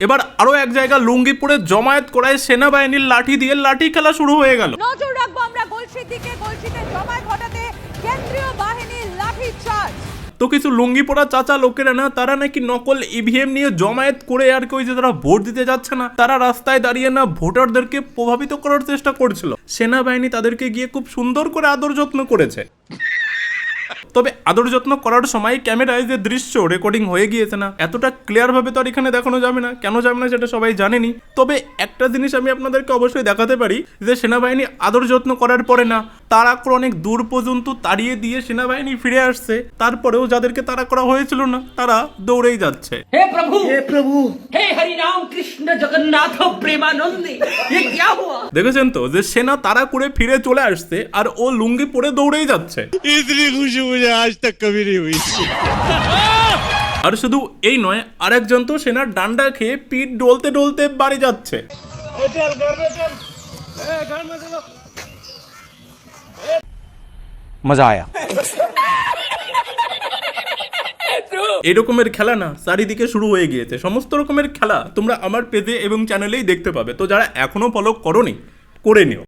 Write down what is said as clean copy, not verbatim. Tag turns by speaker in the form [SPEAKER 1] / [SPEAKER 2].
[SPEAKER 1] এবার আরো এক জায়গা লুঙ্গি পরে জমায়েত করায় সেনাবাহিনীর লাঠি দিয়ে লাঠি খেলা শুরু হয়ে গেল।
[SPEAKER 2] নজর রাখবো আমরা গলসির দিকে, গলসিতে জমায়েত ঘটাতে কেন্দ্রীয় বাহিনীর লাঠি চার্জ।
[SPEAKER 1] তো কিছু লুঙ্গি পরা চাচা লোকেরা না, তারা নাকি নকল ইভিএম নিয়ে জমায়েত করে আর কি, ওই যে তারা ভোট দিতে যাচ্ছে না, তারা রাস্তায় দাঁড়িয়ে না ভোটারদেরকে প্রভাবিত করার চেষ্টা করছিল। সেনাবাহিনী তাদেরকে গিয়ে খুব সুন্দর করে আদর যত্ন করেছে। তবে আদর যত্ন করার সময় ক্যামেরায় যে দৃশ্য রেকর্ডিং হয়ে গিয়েছে না, এতটা ক্লিয়ার ভাবে তো আর এখানে দেখানো যাবে না। কেন যাবে না সেটা সবাই জানেনি। তবে একটা জিনিস আমি আপনাদেরকে অবশ্যই দেখাতে পারি, যে সেনাবাহিনী আদর যত্ন করার পরে না, তাড়া করে অনেক দূর পর্যন্ত তাড়িয়ে দিয়ে সেনাবাহিনী ফিরে আসছে। তারপরেও যাদেরকে তাড়া করা হয়েছিল না, তারা দৌড়েই যাচ্ছে।
[SPEAKER 3] हे प्रभु हे हरि राम कृष्ण जगन्नाथ प्रेमानंदे ये क्या हुआ?
[SPEAKER 1] দেখেছেন তো যে সেনা তাড়া করে ফিরে চলে আসছে আর ও লুঙ্গি পরে দৌড়েই যাচ্ছে।
[SPEAKER 4] इतनी खुशी मुझे आज तक कभी नहीं हुई।
[SPEAKER 1] আর শুধু এই নয়, আরেকজন তো সেনার ডান্ডা খেয়ে পিঠ ডলতে ডলতে বাড়ি যাচ্ছে।
[SPEAKER 5] मजा आया।
[SPEAKER 1] এরকমের খেলা না চারিদিকে শুরু হয়ে গিয়েছে। সমস্ত রকমের খেলা তোমরা আমার পেজে এবং চ্যানেলেই দেখতে পাবে। তো যারা এখনো ফলো করোনি, করে নিও।